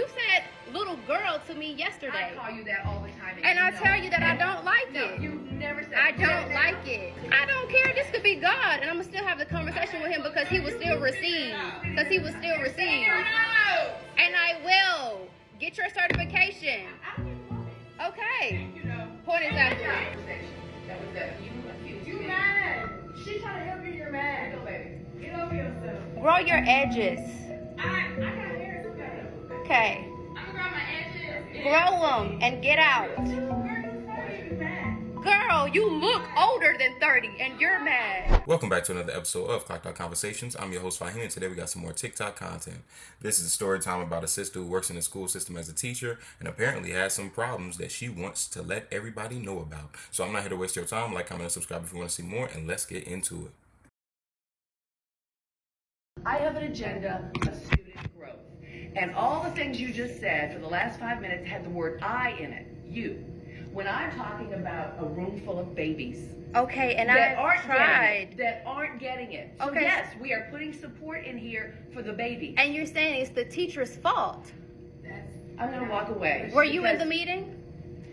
You said little girl to me yesterday. I call you that all the time. And I tell you that I don't like No, it. you never said I don't like it. I don't care. This could be God, and I'm gonna still have the conversation with him because he will still receive. Because he will still receive. And I will get your certification. Okay. Point exactly. That was that you accused You me. mad. She trying to help you, you're mad. Go, baby. Get over yourself. Grow your edges. I got hair, it's okay. Okay. I'm gonna grab my edges. Grow them and get out. Girl, you look older than 30 and you're mad. Welcome back to another episode of Clocked Out Conversations. I'm your host, Vyncke, and today we got some more TikTok content. This is a story time about a sister who works in the school system as a teacher and apparently has some problems that she wants to let everybody know about. So I'm not here to waste your time. Like, comment, and subscribe if you want to see more, and let's get into it. I have an agenda of student growth. And all the things you just said for the last 5 minutes had the word I in it. You. When I'm talking about a room full of babies Okay, and that I aren't tried. getting it. So Okay. yes, we are putting support in here for the babies. And you're saying it's the teacher's fault. I'm going to walk away. Were you in because- the meeting?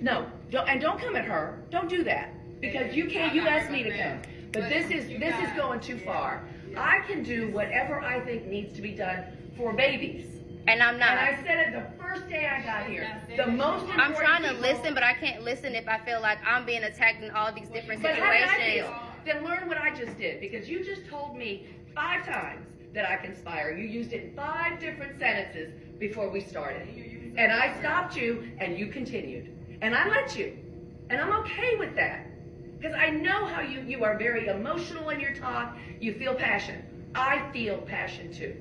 No, don't come at her. Don't do that because you can't. You asked me to come, but this is going too far. I can do whatever I think needs to be done for babies. And I'm not. And I said it the first day I got here. The most important I'm trying to people- listen, but I can't listen if I feel like I'm being attacked in all these different But how did I situations. feel? Then learn what I just did because you just told me 5 times that I conspire. You used it in 5 different sentences before we started. And I stopped you and you continued. And I let you. And I'm okay with that. Because I know how you are very emotional in your talk. You feel passion. I feel passion too.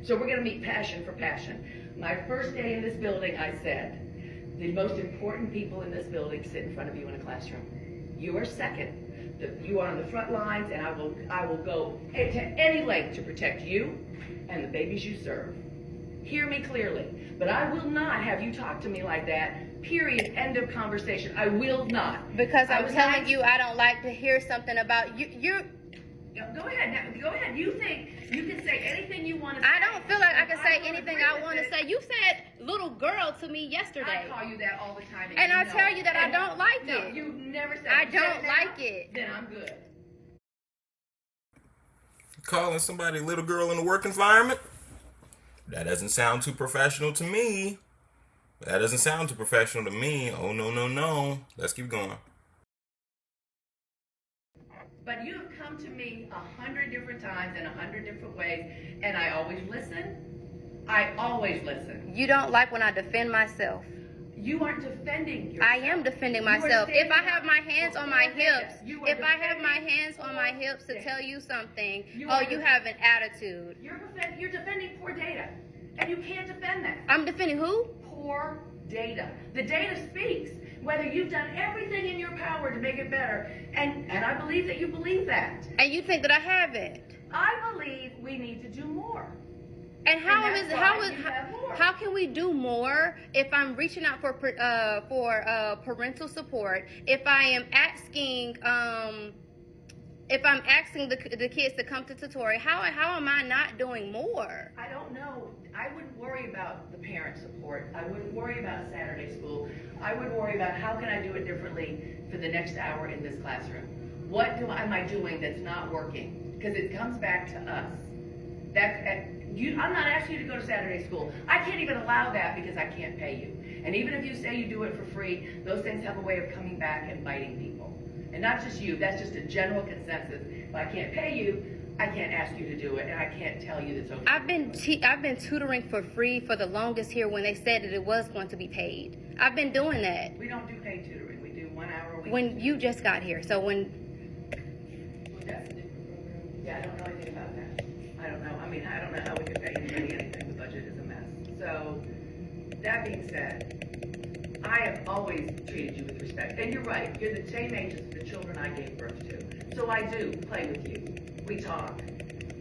So we're going to meet passion for passion. My first day in this building, I said, the most important people in this building sit in front of you in a classroom. You are second. You are on the front lines, and I will go to any length to protect you and the babies you serve. Hear me clearly. But I will not have you talk to me like that. Period. End of conversation. I will not. Because I I'm was telling not- you, I don't like to hear something about you. Go ahead. Now, go ahead. You think you can say anything you want to say. I don't feel like I can say will anything agree I with want to it. say. You said little girl to me yesterday. I call you that all the time. And I know tell it. you that I And- don't like no, it. you never said I you said don't now, like it. Then I'm good. Calling somebody a little girl in a work environment? That doesn't sound too professional to me. That doesn't sound too professional to me. Oh, no, no, no. Let's keep going. But you have come to me 100 different times in 100 different ways, and I always listen. I always listen. You don't like when I defend myself. You aren't defending yourself. I am defending You are myself. If I standing have my hands on my for hips, that. You are if I have my defending hands on my hips to that. tell you something, You oh, are you def- have an attitude. You're defending poor data, and you can't defend that. I'm defending who? Poor data. The data speaks. Whether you've done everything in your power to make it better, and I believe that you believe that. And you think that I haven't. I believe we need to do more. And how And is that's how why is you have more. how can we do more if I'm reaching out for parental support? If I am asking the kids to come to tutorial, how am I not doing more? I don't know. I wouldn't worry about the parent support. I wouldn't worry about Saturday school. I would worry about how can I do it differently for the next hour in this classroom. What am I doing that's not working? Because it comes back to us. I'm not asking you to go to Saturday school. I can't even allow that because I can't pay you. And even if you say you do it for free, those things have a way of coming back and biting people. And not just you, that's just a general consensus. If I can't pay you, I can't ask you to do it, and I can't tell you that's okay. I've been tutoring for free for the longest here when they said that it was going to be paid. I've been doing that We don't do paid tutoring. We do 1 hour a week. when you just got here. So when Yeah, I don't know anything about that. I don't know. I mean, I don't know how we could pay anybody anything. The budget is a mess. So, that being said, I have always treated you with respect. And you're right. You're the same age as the children I gave birth to. So I do play with you. We talk.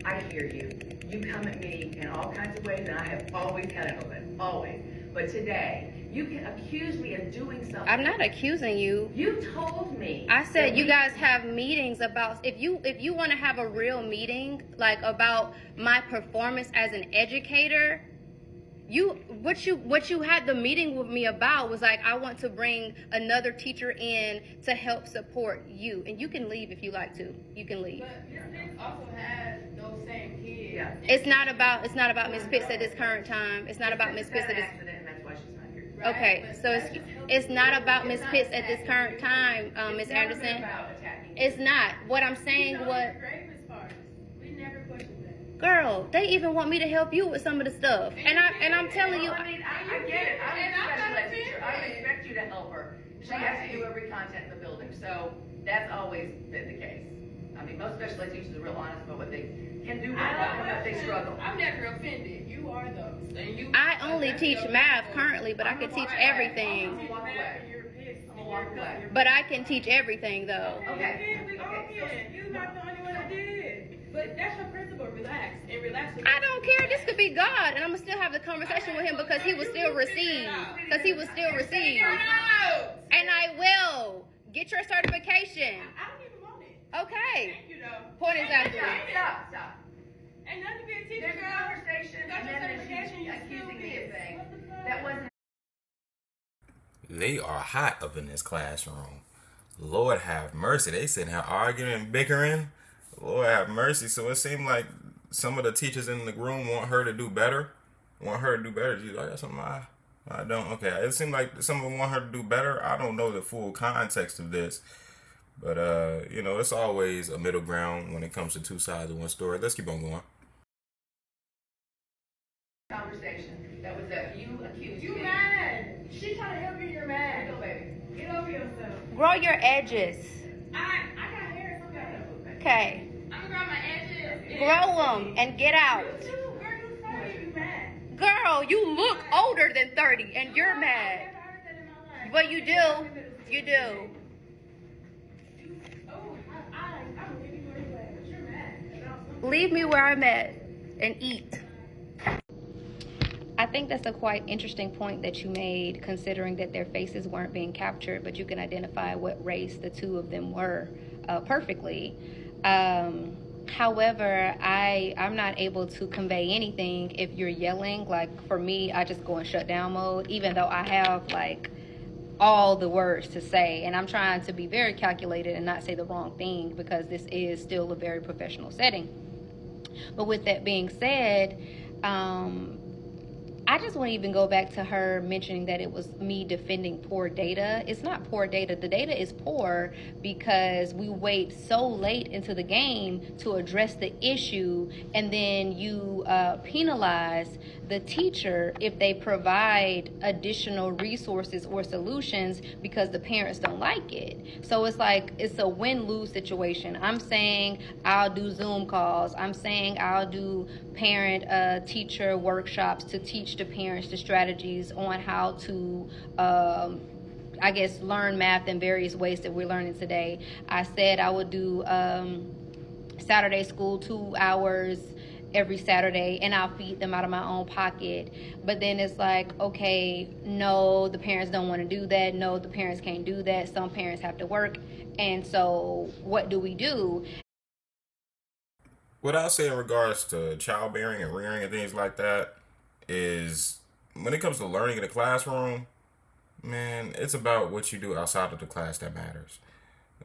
I hear you. You come at me in all kinds of ways, and I have always had it open. Always. But today, you can accuse me of doing something. I'm not accusing you. You told me. I said that you we- guys have meetings about if you want to have a real meeting like about my performance as an educator, What you had the meeting with me about was like, I want to bring another teacher in to help support you, and you can leave if you like to. You can leave. But Miss Pitts also has those same kids. Yeah. It's not about Miss Pitts at this current time. It's not about Miss Pitts at this. Accident, and that's why she's not here. Right? Okay, But so that just helps it's not you. about Miss It's Pitts not at this attacking current you. time, Miss It's never been Anderson. about attacking you. It's not. What I'm saying, You know what, the gravest part. We never questioned that. girl, they even want me to help you with some of the stuff, and I'm telling you. Well, I mean, I get it. I'm And a I'm special not ed teacher. I offended. expect you to help her. She has to do every content in the building, so that's always been the case. I mean, most special ed teachers are real honest about what they can do, but they struggle. I'm never offended. You are those. And you. I only teach math currently, but I can teach everything. I'm Walk away. You're pissed. I'm gonna walk away. But I can teach everything though. Okay. We all can. You're not the only one that did. But that's your principle. Relax and relax. I don't care. This could be God, and I'm gonna still have the conversation with him because he will still receive. Because he will still receive. And I will get your certification. I don't even want it. Okay. Thank you though. Point exactly. Stop. Ain't nothing to be a teacher, There's a girl. conversation, You got and your then certification, you accusing still me of pissed. things What the fuck? that wasn't. They are hot up in this classroom. Lord have mercy. They sitting here arguing and bickering. Lord have mercy. So it seemed like some of the teachers in the room want her to do better. She's like, I got something I don't. Okay. It seemed like some of them want her to do better. I don't know the full context of this. But, it's always a middle ground when it comes to two sides of one story. Let's keep on going. Conversation that was that you accused You me. mad. She trying to help you, you're mad. Go, baby. Get over yourself. Grow your edges. I got hair, it's okay. Okay. I'm gonna grow my edges. Grow them and get out. You too, girl, you 40, you mad. Girl, you look older than 30 and you're I mad. never heard that in my life. But you do. You do. Oh, I'm gonna leave you where you at, but you're mad. about something. Leave me where I'm at and eat. I think that's a quite interesting point that you made, considering that their faces weren't being captured, but you can identify what race the two of them were perfectly. However, I'm not able to convey anything if you're yelling. Like, for me, I just go in shutdown mode, even though I have, like, all the words to say. And I'm trying to be very calculated and not say the wrong thing because this is still a very professional setting. But with that being said, I just want to even go back to her mentioning that it was me defending poor data. It's not poor data. The data is poor because we wait so late into the game to address the issue, and then you penalize the teacher if they provide additional resources or solutions because the parents don't like it. So it's like it's a win-lose situation. I'm saying I'll do Zoom calls. I'm saying I'll do parent-teacher workshops to teach the parents the strategies on how to learn math in various ways that we're learning today. I said I would do Saturday school 2 hours every Saturday, and I'll feed them out of my own pocket. But then it's like, okay, no, the parents don't want to do that. No, the parents can't do that. Some parents have to work. And so what do we do? What I'll say in regards to childbearing and rearing and things like that is when it comes to learning in the classroom, man, it's about what you do outside of the class that matters.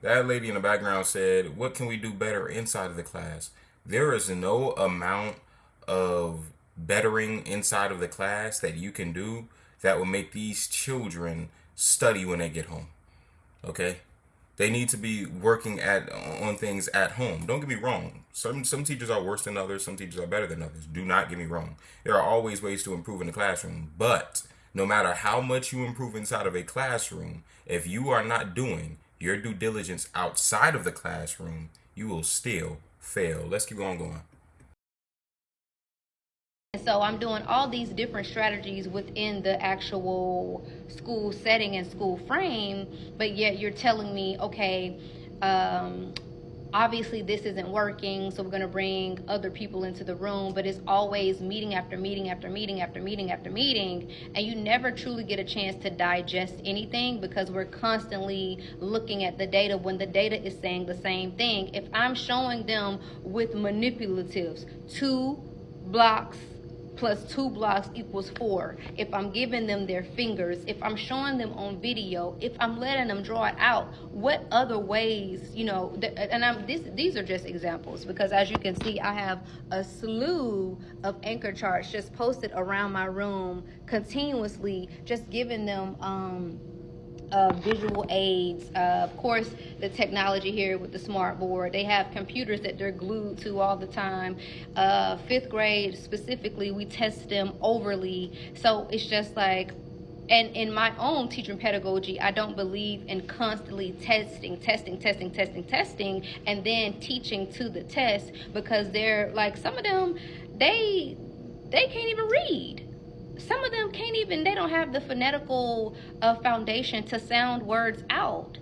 That lady in the background said, what can we do better inside of the class? There is no amount of bettering inside of the class that you can do that will make these children study when they get home. Okay? They need to be working on things at home. Don't get me wrong. Some teachers are worse than others. Some teachers are better than others. Do not get me wrong. There are always ways to improve in the classroom. But no matter how much you improve inside of a classroom, if you are not doing your due diligence outside of the classroom, you will still fail. Let's keep on going. So I'm doing all these different strategies within the actual school setting and school frame, but yet you're telling me, okay, obviously this isn't working, so we're going to bring other people into the room, but it's always meeting after meeting after meeting after meeting after meeting, and you never truly get a chance to digest anything because we're constantly looking at the data when the data is saying the same thing. If I'm showing them with manipulatives 2 blocks plus 2 blocks equals 4, if I'm giving them their fingers, if I'm showing them on video, if I'm letting them draw it out, what other ways, and these are just examples, because as you can see, I have a slew of anchor charts just posted around my room continuously, just giving them visual aids. Of course, the technology here with the smart board, they have computers that they're glued to all the time. 5th grade specifically, we test them overly. So it's just like, and in my own teaching pedagogy, I don't believe in constantly testing, and then teaching to the test, because they're like, some of them, they can't even read. Some of them they don't have the phonetical foundation to sound words out.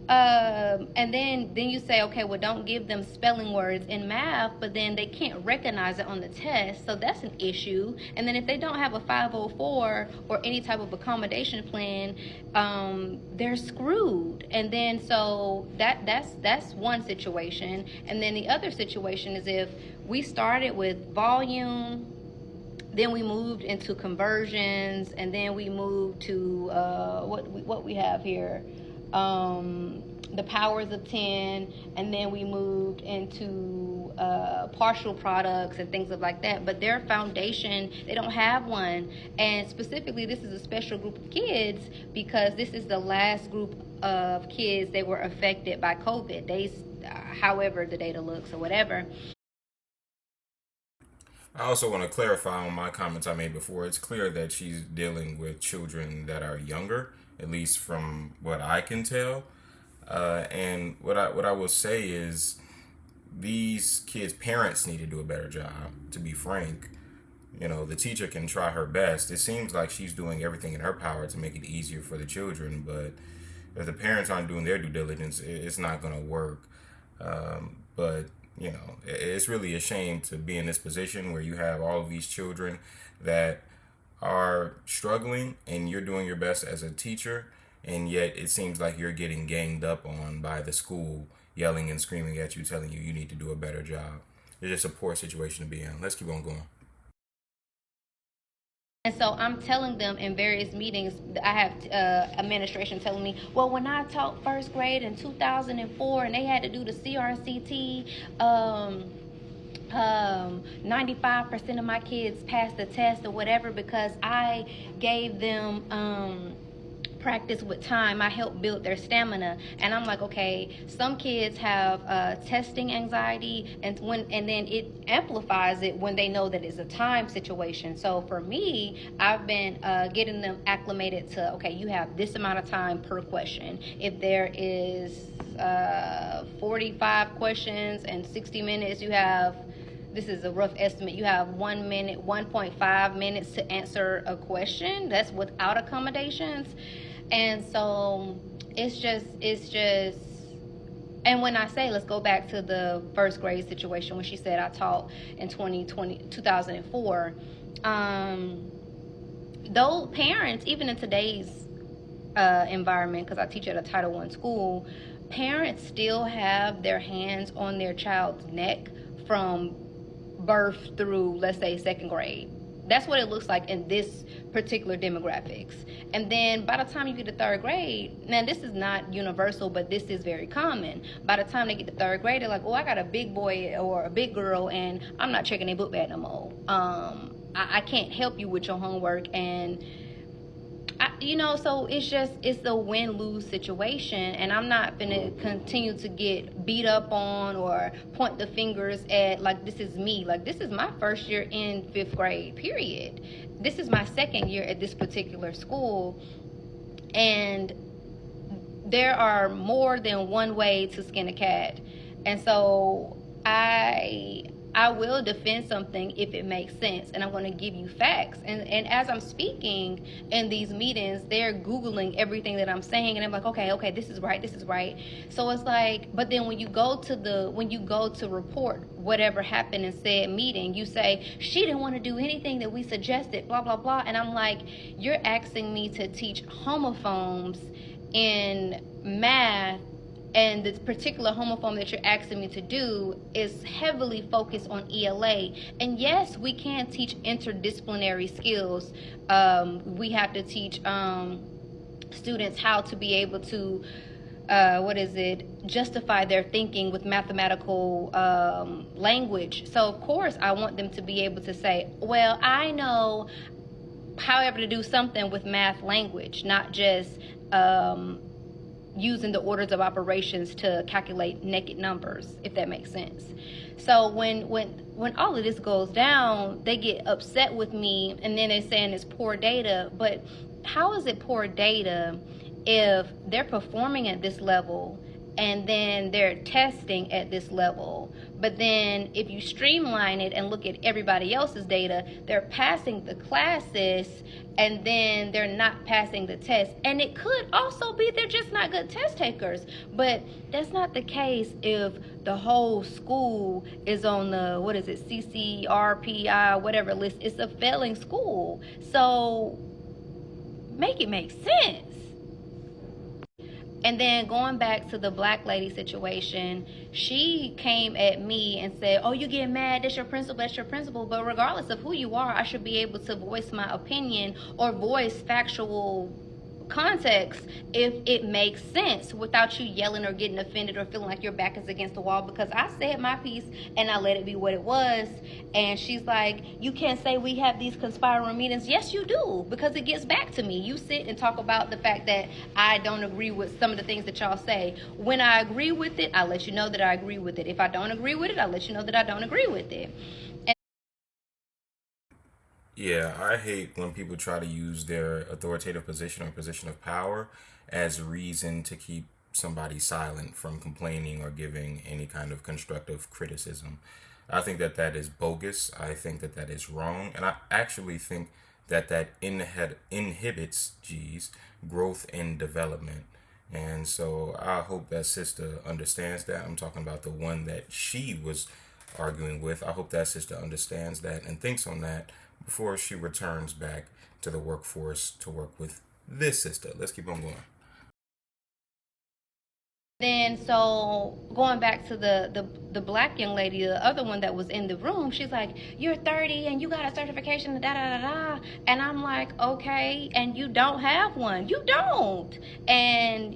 And then you say, okay, well, don't give them spelling words in math, but then they can't recognize it on the test, so that's an issue. And then if they don't have a 504 or any type of accommodation plan, they're screwed. And then so that's one situation. And then the other situation is if we started with volume, then we moved into conversions, and then we moved to what we have here, the powers of 10, and then we moved into partial products and things like that. But their foundation, they don't have one. And specifically, this is a special group of kids because this is the last group of kids that were affected by COVID. However the data looks or whatever. I also want to clarify on my comments I made before. It's clear that she's dealing with children that are younger, at least from what I can tell. And what I will say is, these kids' parents need to do a better job, to be frank. The teacher can try her best. It seems like she's doing everything in her power to make it easier for the children, but if the parents aren't doing their due diligence, it's not going to work. But it's really a shame to be in this position where you have all of these children that are struggling and you're doing your best as a teacher, and yet it seems like you're getting ganged up on by the school, yelling and screaming at you, telling you need to do a better job. It's just a poor situation to be in. Let's keep on going. And so I'm telling them in various meetings, I have administration telling me, well, when I taught 1st grade in 2004 and they had to do the CRCT, 95% of my kids passed the test or whatever because I gave them practice with time. I helped build their stamina. And I'm like, okay, some kids have testing anxiety, and then it amplifies it when they know that it's a time situation. So for me, I've been getting them acclimated to, okay, you have this amount of time per question. If there is 45 questions and 60 minutes, you have, this is a rough estimate, you have 1 minute, 1.5 minutes to answer a question. That's without accommodations. And so it's just, and when I say, let's go back to the 1st grade situation when she said I taught in 2004, though parents, even in today's environment, because I teach at a Title I school, parents still have their hands on their child's neck from birth through, let's say, 2nd grade. That's what it looks like in this particular demographics. And then by the time you get to 3rd grade, now this is not universal, but this is very common. By the time they get to 3rd grade, they're like, oh, I got a big boy or a big girl, and I'm not checking their book bag no more. I can't help you with your homework, and so it's a win-lose situation, and I'm not gonna continue to get beat up on or point the fingers at, like, this is me. Like, this is my 1st year in 5th grade, period. This is my 2nd year at this particular school, and there are more than one way to skin a cat. And so I will defend something if it makes sense, and I'm going to give you facts. And as I'm speaking in these meetings, they're Googling everything that I'm saying, and I'm like, okay, this is right. So it's like, but then when you go to report whatever happened in said meeting, you say, she didn't want to do anything that we suggested, blah, blah, blah. And I'm like, you're asking me to teach homophones in math And this particular homophone that you're asking me to do is heavily focused on ELA. And yes, we can teach interdisciplinary skills. We have to teach students how to be able to justify their thinking with mathematical language. So of course I want them to be able to say, well, I know however to do something with math language, not just using the orders of operations to calculate naked numbers, if that makes sense. So when all of this goes down, they get upset with me, and then they're saying it's poor data. But how is it poor data if they're performing at this level and then they're testing at this level? But then if you streamline it and look at everybody else's data, they're passing the classes and then they're not passing the test. And it could also be they're just not good test takers. But that's not the case if the whole school is on the, CCRPI, whatever list. It's a failing school. So make it make sense. And then going back to the black lady situation, she came at me and said, oh, you get mad, that's your principal, that's your principal. But regardless of who you are, I should be able to voice my opinion or voice factual context if it makes sense without you yelling or getting offended or feeling like your back is against the wall, because I said my piece and I let it be what it was. And she's like, you can't say we have these conspiring meetings. Yes, you do, because it gets back to me. You sit and talk about the fact that I don't agree with some of the things that y'all say. When I agree with it, I let you know that I agree with it. If I don't agree with it, I let you know that I don't agree with it. Yeah, I hate when people try to use their authoritative position or position of power as reason to keep somebody silent from complaining or giving any kind of constructive criticism. I think that that is bogus. I think that that is wrong. And I actually think that that inhibits, growth and development. And so I hope that sister understands that. I'm talking about the one that she was arguing with. I hope that sister understands that and thinks on that before she returns back to the workforce to work with this sister. Let's keep on going. Then so going back to the black young lady, the other one that was in the room, she's like, you're 30 and you got a certification, da da da da. And I'm like, okay, and you don't have one. You don't. And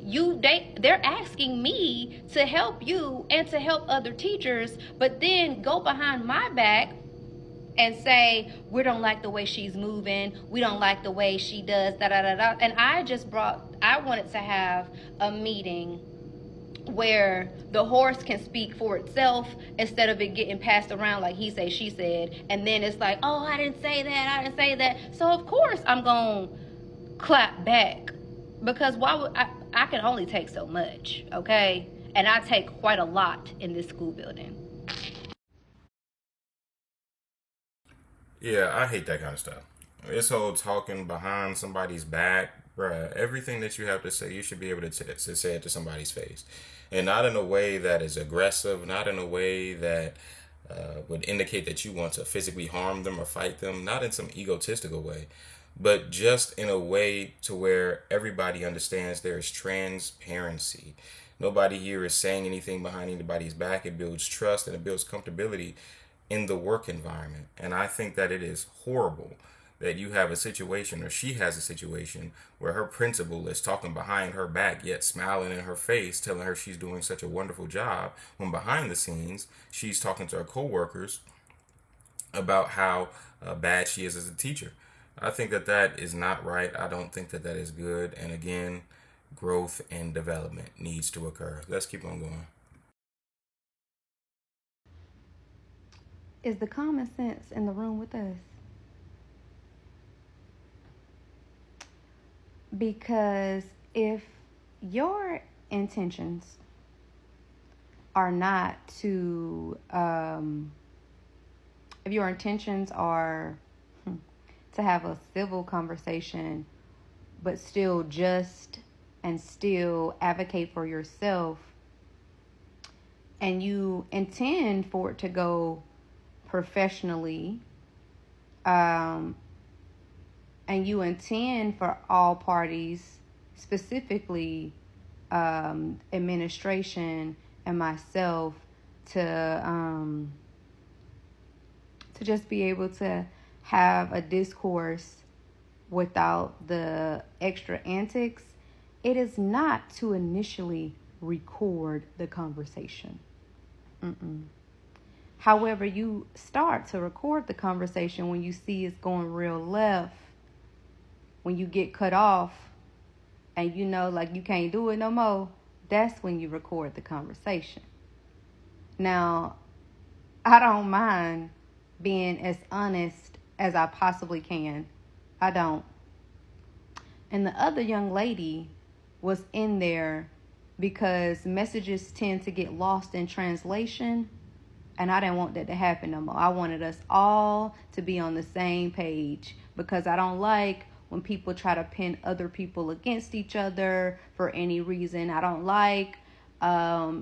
they're asking me to help you and to help other teachers, but then go behind my back and say, we don't like the way she's moving, we don't like the way she does, da da da da. And I wanted to have a meeting where the horse can speak for itself instead of it getting passed around like he say, she said. And then it's like, oh, I didn't say that. So of course I'm going to clap back, because why would I can only take so much, okay? And I take quite a lot in this school building. Yeah, I hate that kind of stuff. This whole talking behind somebody's back, bruh. Everything that you have to say, you should be able to say it to somebody's face, and not in a way that is aggressive, not in a way that would indicate that you want to physically harm them or fight them, not in some egotistical way, but just in a way to where everybody understands there is transparency. Nobody here is saying anything behind anybody's back. It builds trust and it builds comfortability in the work environment. And I think that it is horrible that you have a situation, or she has a situation, where her principal is talking behind her back, yet smiling in her face, telling her she's doing such a wonderful job, when behind the scenes, she's talking to her coworkers about how bad she is as a teacher. I think that that is not right. I don't think that that is good. And again, growth and development needs to occur. Let's keep on going. Is the common sense in the room with us? Because if your intentions are not to, if your intentions are to have a civil conversation, but still just and still advocate for yourself, and you intend for it to go professionally, and you intend for all parties, specifically administration and myself to just be able to have a discourse without the extra antics. It is not to initially record the conversation. However, you start to record the conversation when you see it's going real left, when you get cut off and you know like you can't do it no more. That's when you record the conversation. Now, I don't mind being as honest as I possibly can. I don't. And the other young lady was in there because messages tend to get lost in translation, and I didn't want that to happen no more. I wanted us all to be on the same page because I don't like when people try to pin other people against each other for any reason. I don't like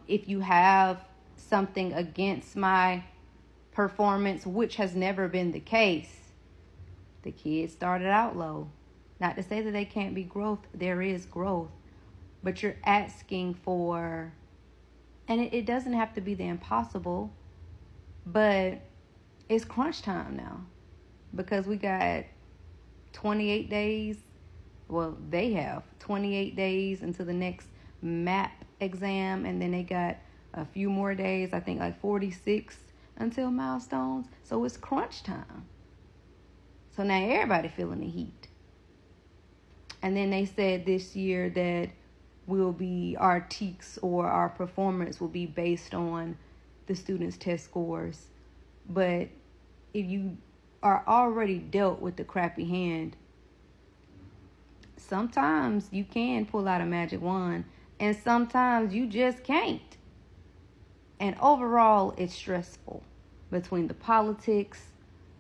if you have something against my performance, which has never been the case. The kids started out low. Not to say that they can't be growth. There is growth. But you're asking for, and it doesn't have to be the impossible, but it's crunch time now because we got 28 days. Well, they have 28 days until the next MAP exam, and then they got a few more days, I think like 46 until milestones. So it's crunch time. So now everybody feeling the heat. And then they said this year that our TEKS or our performance will be based on the students' test scores. But if you are already dealt with the crappy hand, sometimes you can pull out a magic wand and sometimes you just can't. And overall, it's stressful between the politics,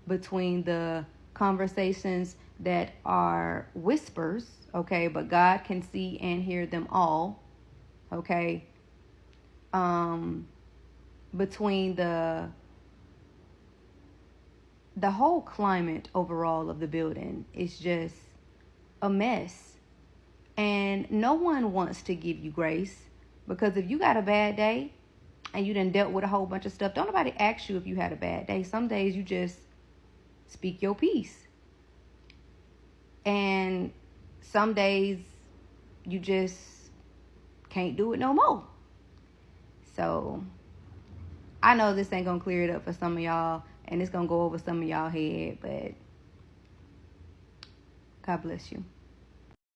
between the conversations that are whispers, okay, but God can see and hear them all, okay, between the whole climate overall of the building is just a mess. And no one wants to give you grace because if you got a bad day and you done dealt with a whole bunch of stuff, don't nobody ask you if you had a bad day. Some days you just speak your piece. And some days you just can't do it no more. So I know this ain't gonna clear it up for some of y'all, and it's gonna go over some of y'all head, but God bless you.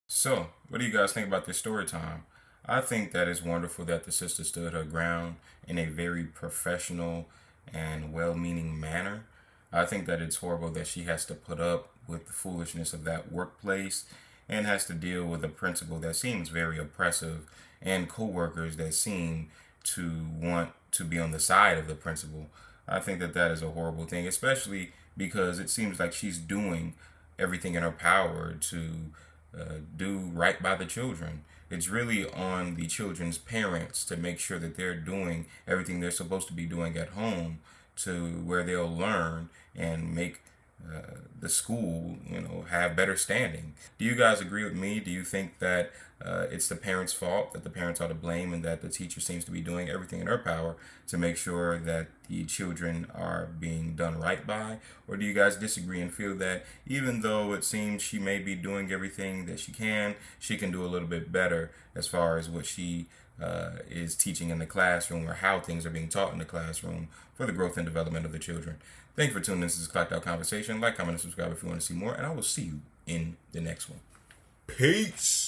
So, what do you guys think about this story time? I think that it's wonderful that the sister stood her ground in a very professional and well-meaning manner. I think that it's horrible that she has to put up with the foolishness of that workplace and has to deal with a principal that seems very oppressive and coworkers that seem to want to be on the side of the principal. I think that that is a horrible thing, especially because it seems like she's doing everything in her power to do right by the children. It's really on the children's parents to make sure that they're doing everything they're supposed to be doing at home to where they'll learn and make the school, have better standing. Do you guys agree with me? Do you think that it's the parents' fault, that the parents are to blame, and that the teacher seems to be doing everything in her power to make sure that the children are being done right by? Or do you guys disagree and feel that even though it seems she may be doing everything that she can do a little bit better as far as what she is teaching in the classroom or how things are being taught in the classroom for the growth and development of the children? Thank you for tuning in. This is Clocked Out Conversation. Like, comment, and subscribe if you want to see more, and I will see you in the next one. Peace.